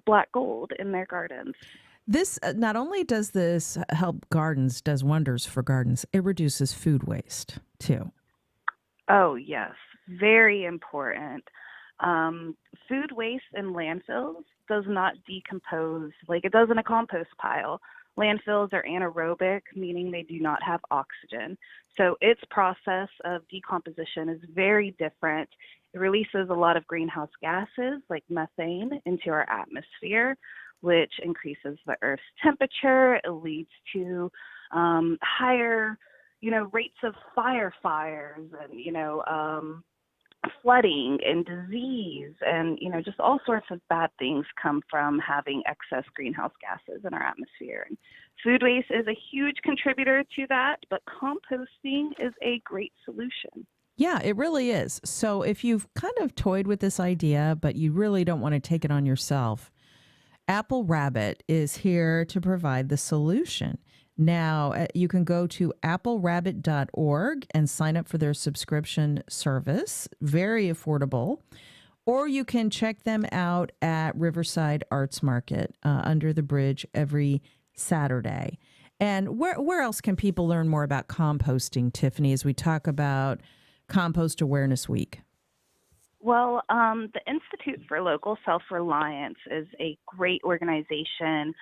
black gold in their gardens. This not only does this help gardens, does wonders for gardens, it reduces food waste too. Oh, yes. Very important. Food waste in landfills does not decompose like it does in a compost pile. Landfills are anaerobic, meaning they do not have oxygen. So its process of decomposition is very different. It releases a lot of greenhouse gases like methane into our atmosphere, which increases the Earth's temperature. It leads to higher, rates of fires and, flooding and disease and, just all sorts of bad things come from having excess greenhouse gases in our atmosphere. And food waste is a huge contributor to that, but composting is a great solution. Yeah, it really is. So if you've kind of toyed with this idea, but you really don't want to take it on yourself, Apple Rabbit is here to provide the solution. Now, you can go to applerabbit.org and sign up for their subscription service. Very affordable. Or you can check them out at Riverside Arts Market under the bridge every Saturday. And where else can people learn more about composting, Tiffany, as we talk about Compost Awareness Week? Well, the Institute for Local Self-Reliance is a great organization.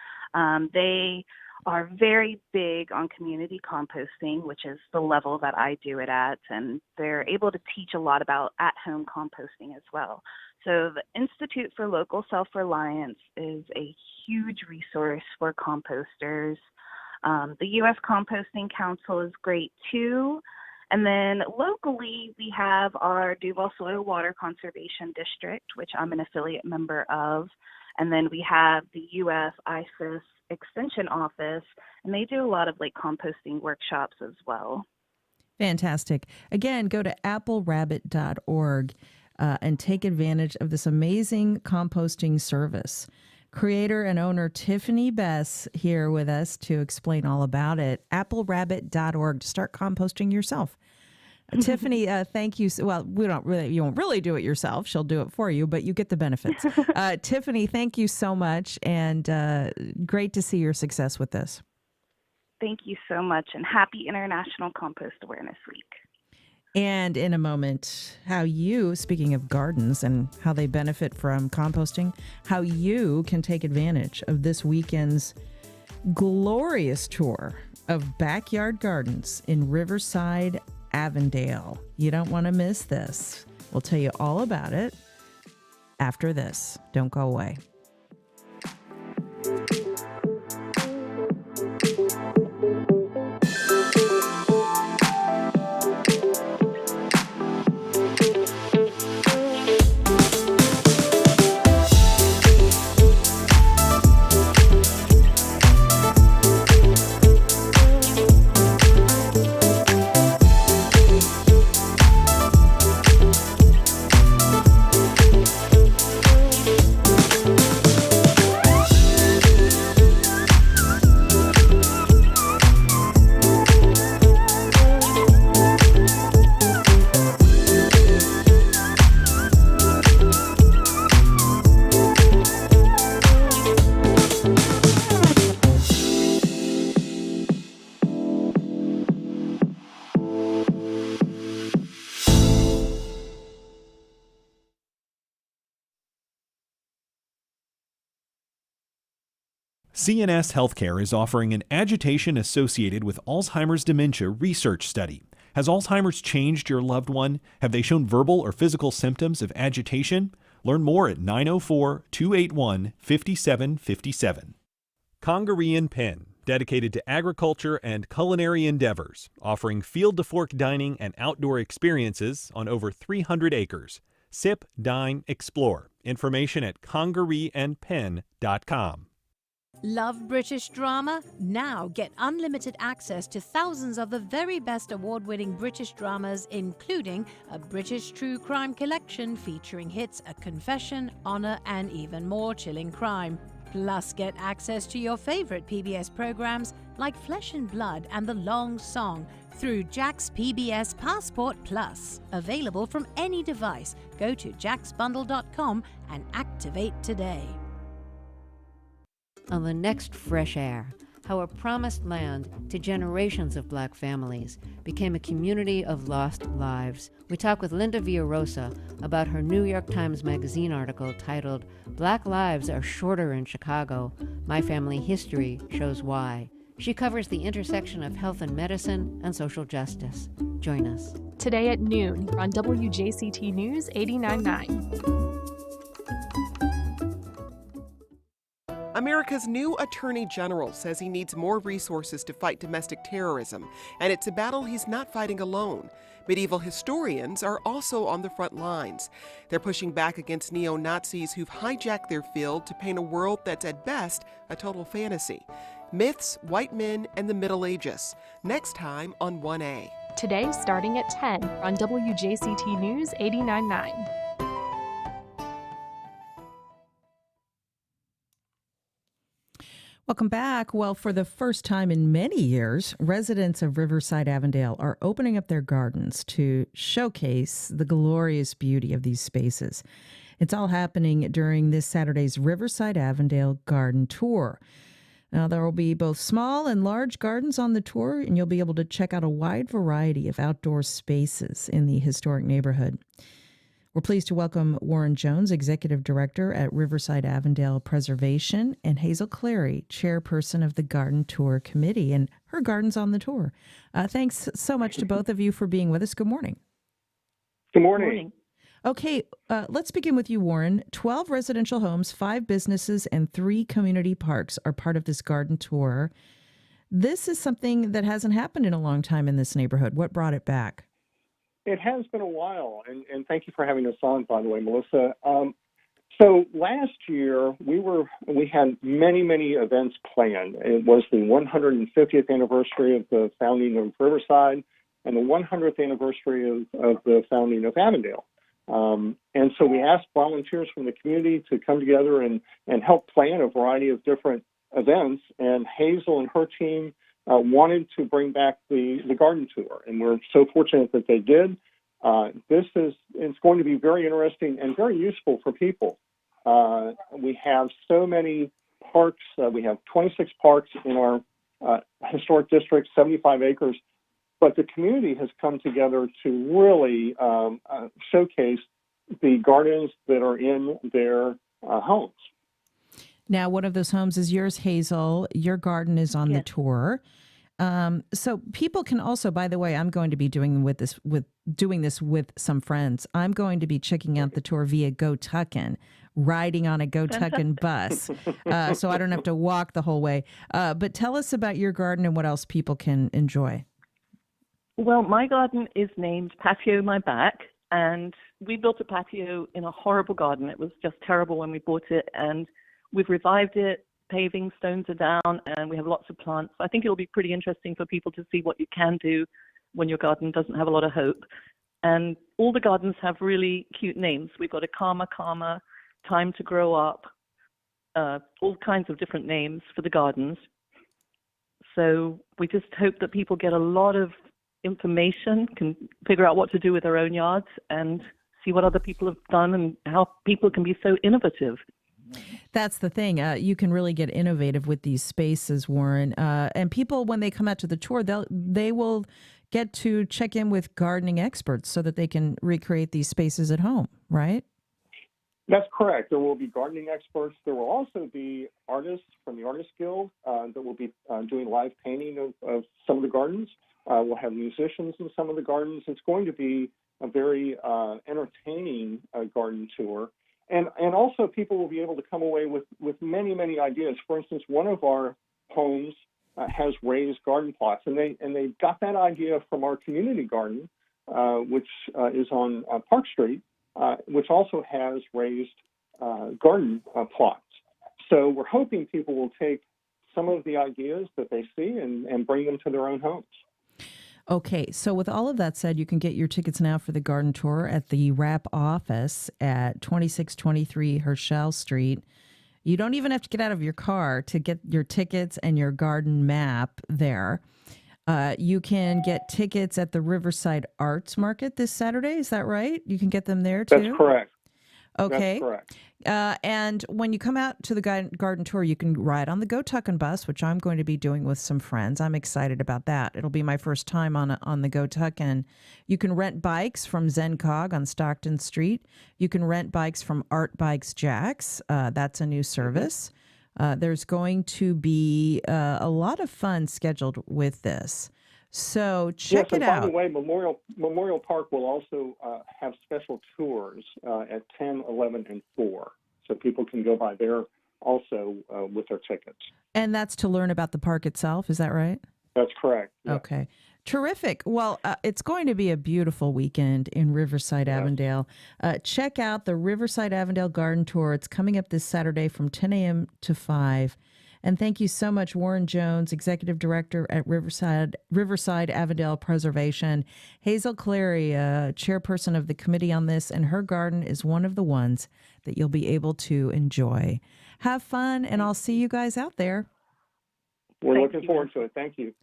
They are very big on community composting, which is the level that I do it at, and they're able to teach a lot about at-home composting as well. So the Institute for Local Self-Reliance is a huge resource for composters. The U.S. Composting Council is great too. And then locally, we have our Duval Soil Water Conservation District, which I'm an affiliate member of. And then we have the U.S. ISIS Extension Office, and they do a lot of composting workshops as well. Fantastic. Again, go to applerabbit.org and take advantage of this amazing composting service. Creator and owner Tiffany Bess here with us to explain all about it. applerabbit.org to start composting yourself. Tiffany, thank you. Well, you won't really do it yourself. She'll do it for you, but you get the benefits. Tiffany, thank you so much, and great to see your success with this. Thank you so much, and happy International Compost Awareness Week. And in a moment, how you, speaking of gardens and how they benefit from composting, how you can take advantage of this weekend's glorious tour of backyard gardens in Riverside, Avondale. You don't want to miss this. We'll tell you all about it after this. Don't go away. CNS Healthcare is offering an agitation associated with Alzheimer's dementia research study. Has Alzheimer's changed your loved one? Have they shown verbal or physical symptoms of agitation? Learn more at 904-281-5757. Congaree & Penn, dedicated to agriculture and culinary endeavors, offering field-to-fork dining and outdoor experiences on over 300 acres. Sip, dine, explore. Information at congareeandpenn.com. Love British drama? Now get unlimited access to thousands of the very best award-winning British dramas, including a British true crime collection featuring hits A Confession, Honor, and even more chilling crime. Plus, get access to your favorite PBS programs like Flesh and Blood and The Long Song through Jack's PBS Passport Plus. Available from any device. Go to jacksbundle.com and activate today. On the next Fresh Air, how a promised land to generations of Black families became a community of lost lives. We talk with Linda Villarosa about her New York Times Magazine article titled Black Lives Are Shorter in Chicago. My Family History Shows Why. She covers the intersection of health and medicine and social justice. Join us. Today at noon on WJCT News 89.9. America's new Attorney General says he needs more resources to fight domestic terrorism, and it's a battle he's not fighting alone. Medieval historians are also on the front lines. They're pushing back against neo-Nazis who've hijacked their field to paint a world that's at best a total fantasy. Myths, White Men, and the Middle Ages. Next time on 1A. Today, starting at 10 on WJCT News 89.9. Welcome back. Well, for the first time in many years, residents of Riverside Avondale are opening up their gardens to showcase the glorious beauty of these spaces. It's all happening during this Saturday's Riverside Avondale Garden Tour. Now, there will be both small and large gardens on the tour, and you'll be able to check out a wide variety of outdoor spaces in the historic neighborhood. We're pleased to welcome Warren Jones, Executive Director at Riverside Avondale Preservation, and Hazel Clary, Chairperson of the Garden Tour Committee, and her garden's on the tour. Thanks so much to both of you for being with us. Good morning. Good morning. Okay, let's begin with you, Warren. 12 residential homes, 5 businesses, and 3 community parks are part of this garden tour. This is something that hasn't happened in a long time in this neighborhood. What brought it back? It has been a while, and thank you for having us on, by the way, Melissa. So last year, we had many events planned. It was the 150th anniversary of the founding of Riverside and the 100th anniversary of the founding of Avondale. And so we asked volunteers from the community to come together and help plan a variety of different events, and Hazel and her team wanted to bring back the garden tour, and we're so fortunate that they did. It's going to be very interesting and very useful for people. We have so many parks. We have 26 parks in our historic district, 75 acres, but the community has come together to really showcase the gardens that are in their homes. Now, one of those homes is yours, Hazel. Your garden is on the tour. So people can also, by the way, I'm going to be doing this with some friends. I'm going to be checking out the tour via GoTuckin, riding on a GoTuckin bus. So I don't have to walk the whole way. But tell us about your garden and what else people can enjoy. Well, my garden is named Patio My Back, and we built a patio in a horrible garden. It was just terrible when we bought it, and we've revived it. Paving stones are down, and we have lots of plants. I think it'll be pretty interesting for people to see what you can do when your garden doesn't have a lot of hope. And all the gardens have really cute names. We've got a Karma, Time to Grow Up, all kinds of different names for the gardens. So we just hope that people get a lot of information, can figure out what to do with their own yards, and see what other people have done and how people can be so innovative. That's the thing. You can really get innovative with these spaces, Warren. And people, when they come out to the tour, they will get to check in with gardening experts so that they can recreate these spaces at home, right? That's correct. There will be gardening experts. There will also be artists from the Artists Guild that will be doing live painting of some of the gardens. We'll have musicians in some of the gardens. It's going to be a very entertaining garden tour. And also people will be able to come away with many ideas. For instance, one of our homes has raised garden plots, and they got that idea from our community garden, which is on Park Street, which also has raised garden plots. So we're hoping people will take some of the ideas that they see and bring them to their own homes. Okay, so with all of that said, you can get your tickets now for the garden tour at the WRAP office at 2623 Herschel Street. You don't even have to get out of your car to get your tickets and your garden map there. You can get tickets at the Riverside Arts Market this Saturday. Is that right? You can get them there too? That's correct. Okay. That's correct. And when you come out to the garden tour, you can ride on the GoTuckin bus, which I'm going to be doing with some friends. I'm excited about that. It'll be my first time on the GoTuckin. You can rent bikes from ZenCog on Stockton Street. You can rent bikes from Art Bikes Jacks. That's a new service. There's going to be a lot of fun scheduled with this. So check it out. By the way, Memorial Park will also have special tours at 10, 11, and 4. So people can go by there also with their tickets. And that's to learn about the park itself. Is that right? That's correct. Yeah. Okay. Terrific. Well, it's going to be a beautiful weekend in Riverside, Avondale. Check out the Riverside Avondale Garden Tour. It's coming up this Saturday from 10 a.m. to 5. And thank you so much, Warren Jones, Executive Director at Riverside Avondale Preservation. Hazel Clary, Chairperson of the committee on this, and her garden is one of the ones that you'll be able to enjoy. Have fun, and I'll see you guys out there. We're looking forward to it. Thank you.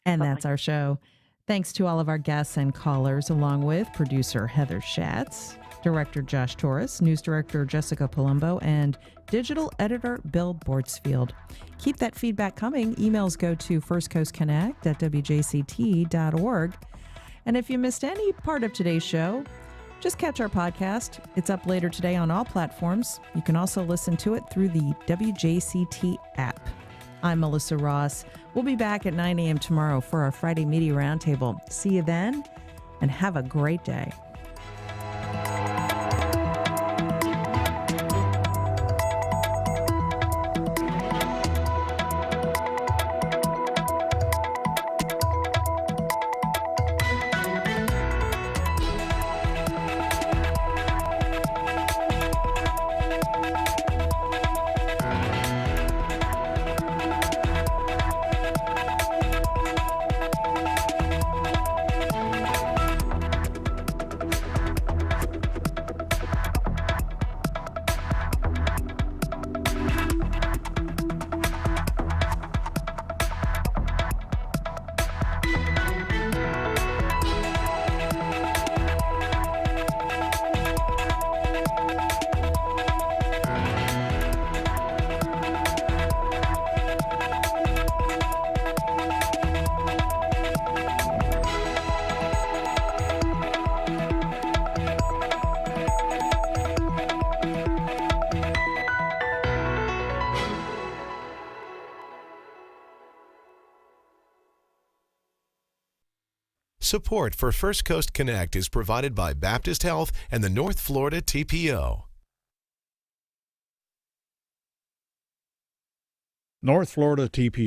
And that's our show. Thanks to all of our guests and callers, along with producer Heather Schatz, director Josh Torres, news director Jessica Palumbo, and digital editor Bill Bortsfield. Keep that feedback coming. Emails go to firstcoastconnect@wjct.org. And if you missed any part of today's show, just catch our podcast. It's up later today on all platforms. You can also listen to it through the WJCT app. I'm Melissa Ross. We'll be back at 9 a.m. tomorrow for our Friday Media Roundtable. See you then, and have a great day. Support for First Coast Connect is provided by Baptist Health and the North Florida TPO. North Florida TPO